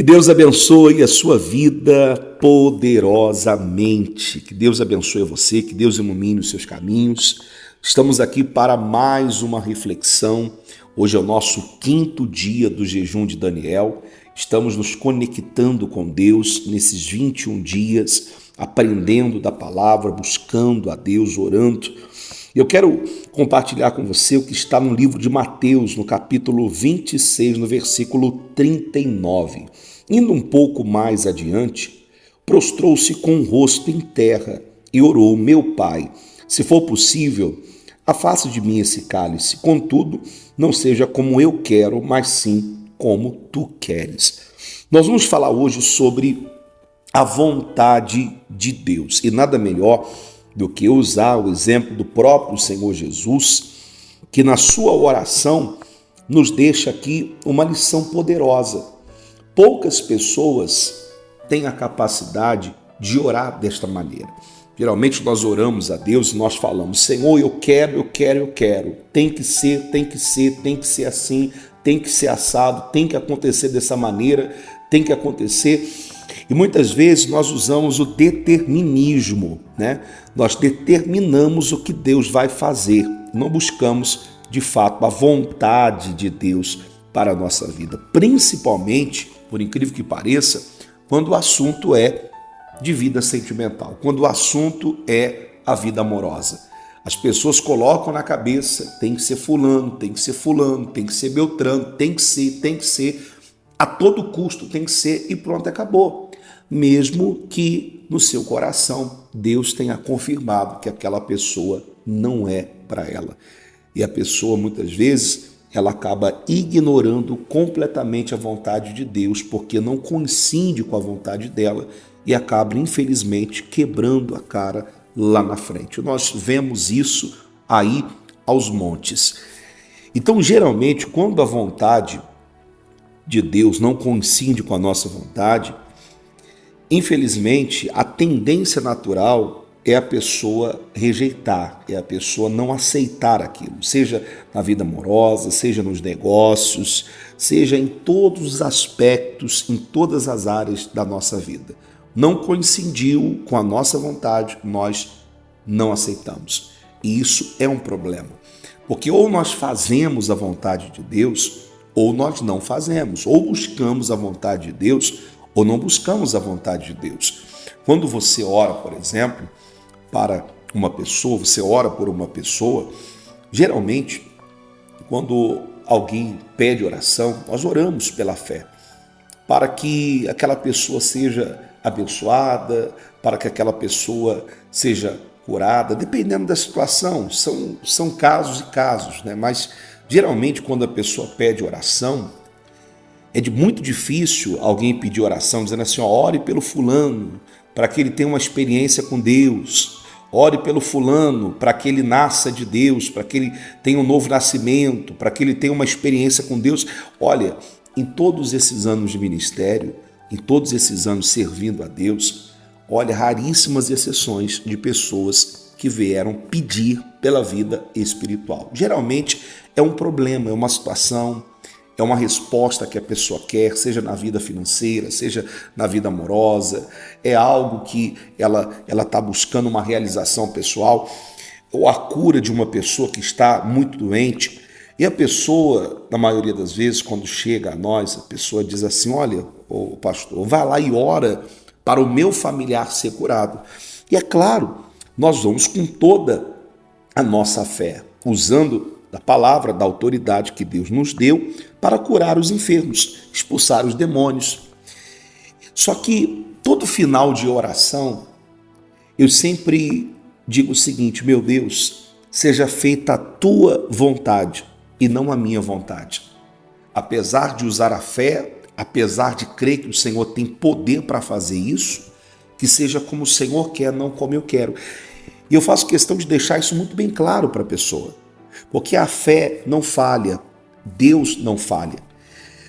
Que Deus abençoe a sua vida poderosamente. Que Deus abençoe você, que Deus ilumine os seus caminhos. Estamos aqui para mais uma reflexão. Hoje é o nosso 5º dia do jejum de Daniel. Estamos nos conectando com Deus nesses 21 dias, aprendendo da palavra, buscando a Deus, orando. Eu quero compartilhar com você o que está no livro de Mateus, no capítulo 26, no versículo 39. Indo um pouco mais adiante, prostrou-se com o rosto em terra e orou: meu Pai, se for possível, afaste de mim esse cálice, contudo, não seja como eu quero, mas sim como tu queres. Nós vamos falar hoje sobre a vontade de Deus, e nada melhor do que usar o exemplo do próprio Senhor Jesus, que na sua oração nos deixa aqui uma lição poderosa. Poucas pessoas têm a capacidade de orar desta maneira. Geralmente nós oramos a Deus e nós falamos: Senhor, eu quero. Tem que ser assim, tem que ser assado, tem que acontecer dessa maneira, tem que acontecer. E muitas vezes nós usamos o determinismo, né? Nós determinamos o que Deus vai fazer, não buscamos de fato a vontade de Deus para a nossa vida, principalmente, por incrível que pareça, quando o assunto é de vida sentimental, quando o assunto é a vida amorosa. As pessoas colocam na cabeça: tem que ser fulano, tem que ser Beltrano, tem que ser, a todo custo tem que ser, e pronto, acabou. Mesmo que no seu coração Deus tenha confirmado que aquela pessoa não é para ela. E a pessoa muitas vezes ela acaba ignorando completamente a vontade de Deus, porque não coincide com a vontade dela, e acaba infelizmente quebrando a cara lá na frente. Nós vemos isso aí aos montes. Então, geralmente, quando a vontade de Deus não coincide com a nossa vontade, infelizmente, a tendência natural é a pessoa rejeitar, é a pessoa não aceitar aquilo, seja na vida amorosa, seja nos negócios, seja em todos os aspectos, em todas as áreas da nossa vida. Não coincidiu com a nossa vontade, nós não aceitamos. E isso é um problema, porque ou nós fazemos a vontade de Deus, ou nós não fazemos, ou buscamos a vontade de Deus, ou não buscamos a vontade de Deus. Quando você ora, por exemplo, para uma pessoa, você ora por uma pessoa, geralmente, quando alguém pede oração, nós oramos pela fé, para que aquela pessoa seja abençoada, para que aquela pessoa seja curada, dependendo da situação. São casos e casos, né? Mas geralmente quando a pessoa pede oração, é muito difícil alguém pedir oração dizendo assim: ó, ore pelo fulano para que ele tenha uma experiência com Deus, ore pelo fulano para que ele nasça de Deus, para que ele tenha um novo nascimento, para que ele tenha uma experiência com Deus. Olha, em todos esses anos de ministério, em todos esses anos servindo a Deus, olha, raríssimas exceções de pessoas que vieram pedir pela vida espiritual. Geralmente é um problema, é uma situação, é uma resposta que a pessoa quer, seja na vida financeira, seja na vida amorosa, é algo que ela está buscando uma realização pessoal, ou a cura de uma pessoa que está muito doente. E a pessoa, na maioria das vezes, quando chega a nós, a pessoa diz assim: olha, ô pastor, vai lá e ora para o meu familiar ser curado. E é claro, nós vamos com toda a nossa fé, usando da palavra, da autoridade que Deus nos deu para curar os enfermos, expulsar os demônios. Só que todo final de oração, eu sempre digo o seguinte: meu Deus, seja feita a tua vontade e não a minha vontade. Apesar de usar a fé, apesar de crer que o Senhor tem poder para fazer isso, que seja como o Senhor quer, não como eu quero. E eu faço questão de deixar isso muito bem claro para a pessoa, porque a fé não falha, Deus não falha.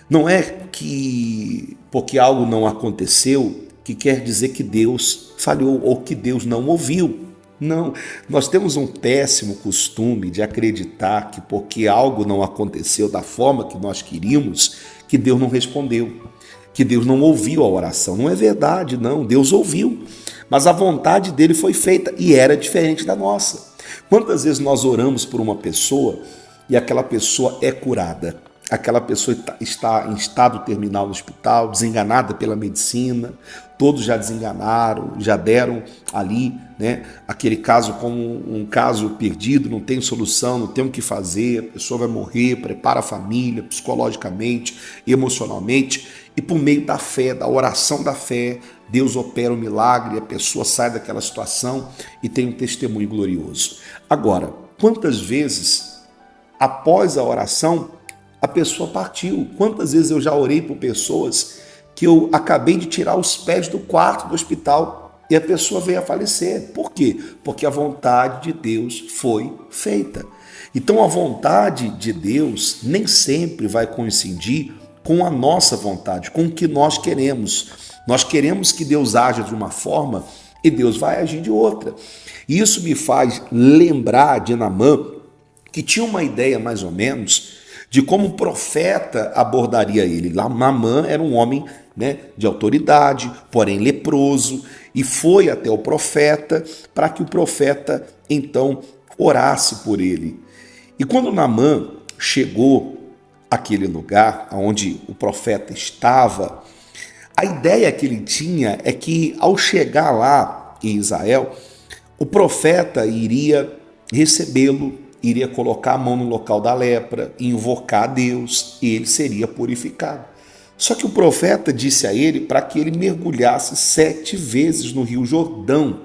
Não é que porque algo não aconteceu que quer dizer que Deus falhou ou que Deus não ouviu. Não, nós temos um péssimo costume de acreditar que porque algo não aconteceu da forma que nós queríamos, que Deus não respondeu, que Deus não ouviu a oração. Não é verdade, não. Deus ouviu, mas a vontade dele foi feita e era diferente da nossa. Quantas vezes nós oramos por uma pessoa e aquela pessoa é curada? Aquela pessoa está em estado terminal no hospital, desenganada pela medicina, todos já desenganaram, já deram ali, né, aquele caso como um caso perdido, não tem solução, não tem o que fazer, a pessoa vai morrer, prepara a família psicologicamente, emocionalmente, e por meio da fé, da oração da fé, Deus opera o milagre, a pessoa sai daquela situação e tem um testemunho glorioso. Agora, quantas vezes, após a oração, a pessoa partiu? Quantas vezes eu já orei por pessoas que eu acabei de tirar os pés do quarto do hospital e a pessoa veio a falecer? Por quê? Porque a vontade de Deus foi feita. Então a vontade de Deus nem sempre vai coincidir com a nossa vontade, com o que nós queremos. Nós queremos que Deus haja de uma forma e Deus vai agir de outra. E isso me faz lembrar de Naamã, que tinha uma ideia mais ou menos de como o profeta abordaria ele. Naamã era um homem, né, de autoridade, porém leproso, e foi até o profeta para que o profeta então orasse por ele. E quando Naamã chegou àquele lugar onde o profeta estava, a ideia que ele tinha é que ao chegar lá em Israel, o profeta iria recebê-lo, iria colocar a mão no local da lepra, invocar a Deus e ele seria purificado. Só que o profeta disse a ele para que ele mergulhasse 7 vezes no rio Jordão,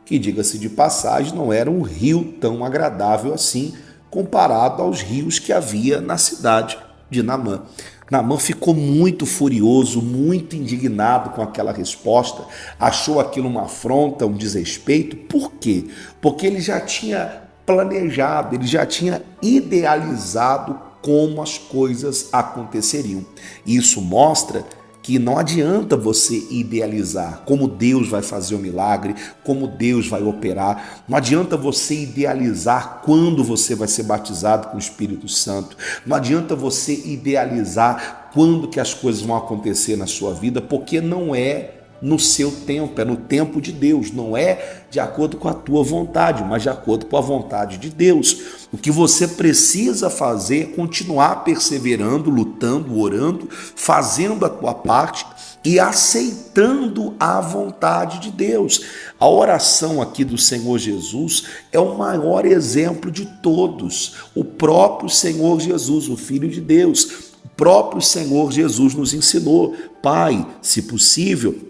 que, diga-se de passagem, não era um rio tão agradável assim, comparado aos rios que havia na cidade de Naamã. Naamã ficou muito furioso, muito indignado com aquela resposta, achou aquilo uma afronta, um desrespeito. Por quê? Porque ele já tinha planejado, ele já tinha idealizado como as coisas aconteceriam. Isso mostra que não adianta você idealizar como Deus vai fazer o milagre, como Deus vai operar. Não adianta você idealizar quando você vai ser batizado com o Espírito Santo. Não adianta você idealizar quando que as coisas vão acontecer na sua vida, porque não é no seu tempo, é no tempo de Deus, não é de acordo com a tua vontade, mas de acordo com a vontade de Deus. O que você precisa fazer é continuar perseverando, lutando, orando, fazendo a tua parte e aceitando a vontade de Deus. A oração aqui do Senhor Jesus é o maior exemplo de todos. O próprio Senhor Jesus, o Filho de Deus, o próprio Senhor Jesus nos ensinou: Pai, se possível,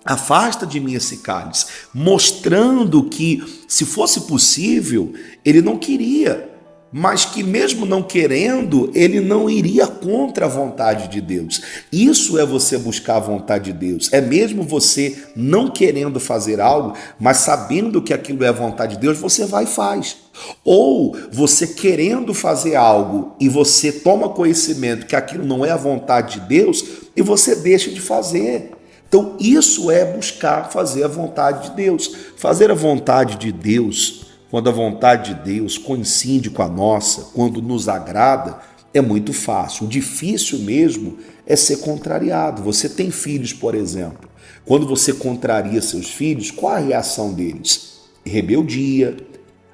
afasta de mim esse cálice, mostrando que, se fosse possível, ele não queria, mas que mesmo não querendo, ele não iria contra a vontade de Deus. Isso é você buscar a vontade de Deus, é mesmo você não querendo fazer algo, mas sabendo que aquilo é a vontade de Deus, você vai e faz. Ou você querendo fazer algo e você toma conhecimento que aquilo não é a vontade de Deus e você deixa de fazer. Então isso é buscar fazer a vontade de Deus. Fazer a vontade de Deus, quando a vontade de Deus coincide com a nossa, quando nos agrada, é muito fácil. O difícil mesmo é ser contrariado. Você tem filhos, por exemplo. Quando você contraria seus filhos, qual a reação deles? Rebeldia,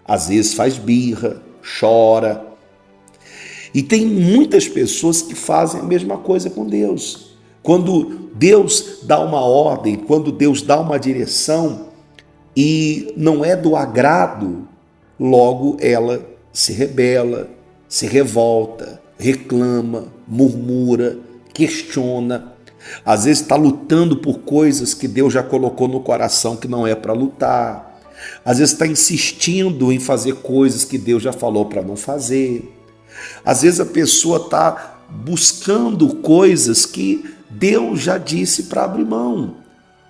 às vezes faz birra, chora. E tem muitas pessoas que fazem a mesma coisa com Deus. Quando Deus dá uma ordem, quando Deus dá uma direção e não é do agrado, logo ela se rebela, se revolta, reclama, murmura, questiona. Às vezes está lutando por coisas que Deus já colocou no coração que não é para lutar. Às vezes está insistindo em fazer coisas que Deus já falou para não fazer. Às vezes a pessoa está buscando coisas que Deus já disse para abrir mão.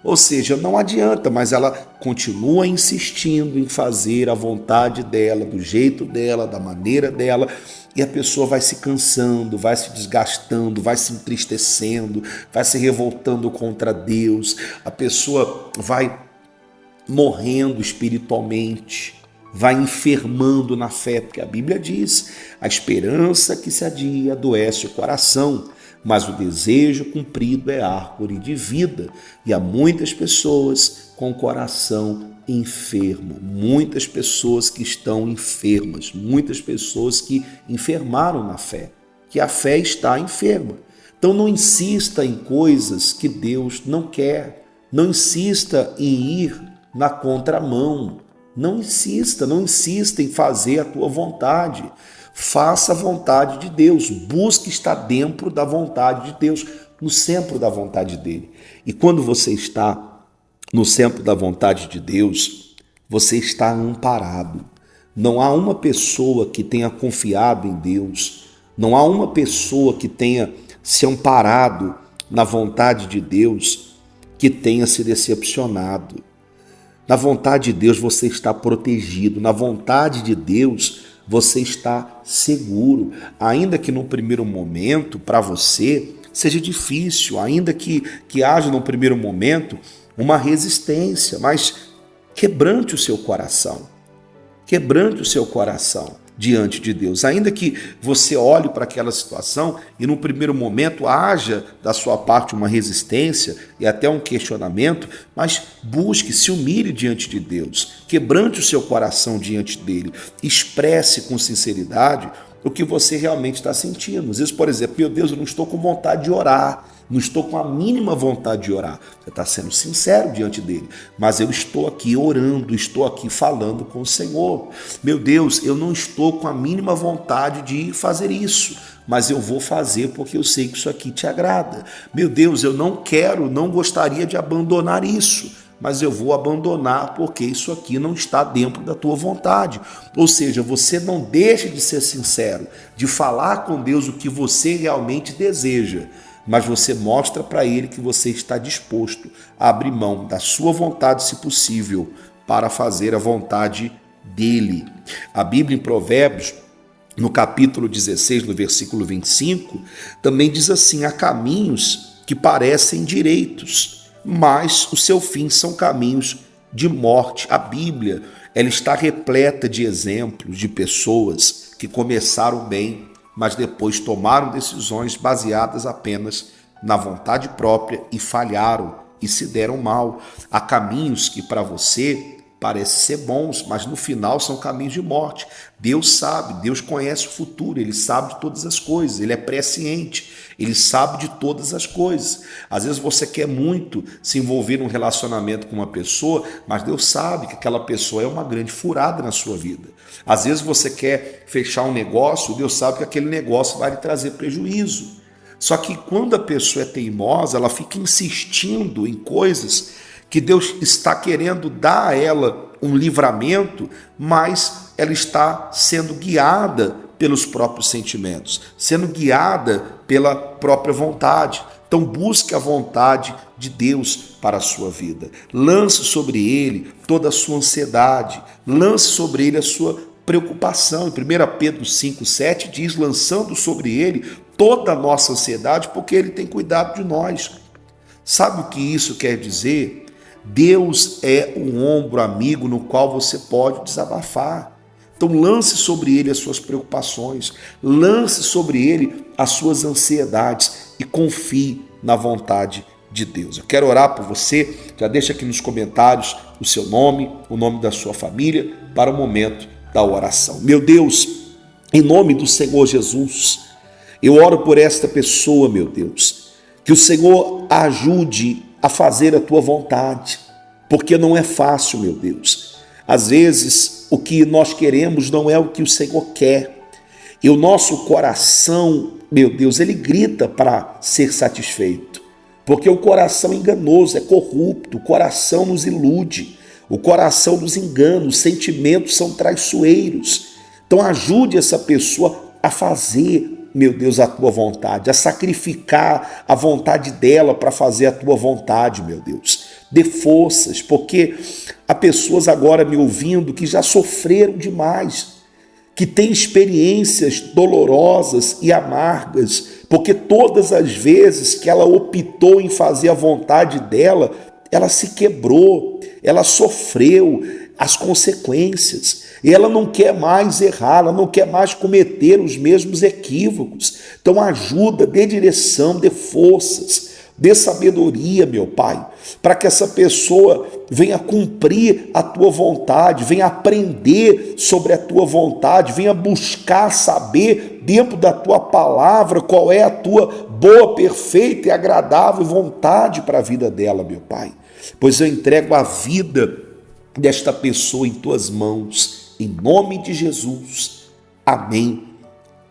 Ou seja, não adianta, mas ela continua insistindo em fazer a vontade dela, do jeito dela, da maneira dela, e a pessoa vai se cansando, vai se desgastando, vai se entristecendo, vai se revoltando contra Deus, a pessoa vai morrendo espiritualmente, vai enfermando na fé, porque a Bíblia diz: a esperança que se adia adoece o coração, mas o desejo cumprido é árvore de vida. E há muitas pessoas com o coração enfermo, muitas pessoas que estão enfermas, muitas pessoas que enfermaram na fé, que a fé está enferma. Então não insista em coisas que Deus não quer, não insista em ir na contramão, não insista em fazer a tua vontade. Faça a vontade de Deus, busque estar dentro da vontade de Deus, no centro da vontade dele. E quando você está no centro da vontade de Deus, você está amparado. Não há uma pessoa que tenha confiado em Deus, não há uma pessoa que tenha se amparado na vontade de Deus que tenha se decepcionado. Na vontade de Deus você está protegido, na vontade de Deus você está seguro, ainda que no primeiro momento para você seja difícil, ainda que haja no primeiro momento uma resistência, mas quebrante o seu coração diante de Deus, ainda que você olhe para aquela situação e no primeiro momento haja da sua parte uma resistência e até um questionamento, mas busque, se humilhe diante de Deus, quebrante o seu coração diante dele, expresse com sinceridade o que você realmente está sentindo. Às vezes, por exemplo, meu Deus, eu não estou com vontade de orar, não estou com a mínima vontade de orar. Você está sendo sincero diante dele, mas eu estou aqui orando, estou aqui falando com o Senhor. Meu Deus, eu não estou com a mínima vontade de fazer isso, mas eu vou fazer porque eu sei que isso aqui te agrada. Meu Deus, eu não gostaria de abandonar isso, mas eu vou abandonar porque isso aqui não está dentro da tua vontade. Ou seja, você não deixa de ser sincero, de falar com Deus o que você realmente deseja, mas você mostra para ele que você está disposto a abrir mão da sua vontade, se possível, para fazer a vontade dele. A Bíblia em Provérbios, no capítulo 16, no versículo 25, também diz assim: há caminhos que parecem direitos, mas o seu fim são caminhos de morte. A Bíblia, ela está repleta de exemplos de pessoas que começaram bem, mas depois tomaram decisões baseadas apenas na vontade própria e falharam e se deram mal. Há caminhos que para você parecem ser bons, mas no final são caminhos de morte. Deus sabe, Deus conhece o futuro, Ele sabe de todas as coisas, Ele é presciente, Ele sabe de todas as coisas. Às vezes você quer muito se envolver num relacionamento com uma pessoa, mas Deus sabe que aquela pessoa é uma grande furada na sua vida. Às vezes você quer fechar um negócio, Deus sabe que aquele negócio vai lhe trazer prejuízo. Só que quando a pessoa é teimosa, ela fica insistindo em coisas que Deus está querendo dar a ela um livramento, mas ela está sendo guiada pelos próprios sentimentos, sendo guiada pela própria vontade. Então busque a vontade de Deus para a sua vida. Lance sobre ele toda a sua ansiedade, lance sobre ele a sua preocupação. Em 1 Pedro 5,7 diz: lançando sobre ele toda a nossa ansiedade, porque ele tem cuidado de nós. Sabe o que isso quer dizer? Deus é um ombro amigo no qual você pode desabafar. Então lance sobre ele as suas preocupações, lance sobre ele as suas ansiedades e confie na vontade de Deus. Eu quero orar por você, já deixa aqui nos comentários o seu nome, o nome da sua família, para o momento da oração. Meu Deus, em nome do Senhor Jesus, eu oro por esta pessoa, meu Deus, que o Senhor a ajude a fazer a tua vontade, porque não é fácil, meu Deus. Às vezes, o que nós queremos não é o que o Senhor quer. E o nosso coração, meu Deus, ele grita para ser satisfeito. Porque o coração enganoso é corrupto, o coração nos ilude, o coração nos engana, os sentimentos são traiçoeiros. Então ajude essa pessoa a fazer, meu Deus, a tua vontade, a sacrificar a vontade dela para fazer a tua vontade, meu Deus. Dê forças, porque há pessoas agora me ouvindo que já sofreram demais, que têm experiências dolorosas e amargas, porque todas as vezes que ela optou em fazer a vontade dela, ela se quebrou, ela sofreu, as consequências. E ela não quer mais errar, ela não quer mais cometer os mesmos equívocos. Então ajuda, dê direção, dê forças, dê sabedoria, meu Pai, para que essa pessoa venha cumprir a tua vontade, venha aprender sobre a tua vontade, venha buscar saber dentro da tua palavra qual é a tua boa, perfeita e agradável vontade para a vida dela, meu Pai. Pois eu entrego a vida desta pessoa em tuas mãos, em nome de Jesus. Amém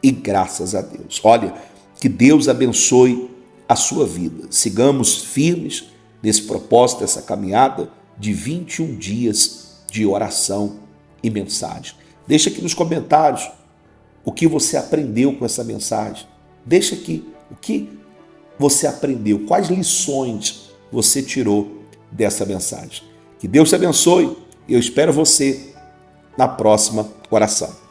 e graças a Deus. Olha, que Deus abençoe a sua vida. Sigamos firmes nesse propósito, essa caminhada de 21 dias de oração e mensagem. Deixa aqui nos comentários o que você aprendeu com essa mensagem. Deixa aqui o que você aprendeu, quais lições você tirou dessa mensagem. Que Deus te abençoe. Eu espero você na próxima oração.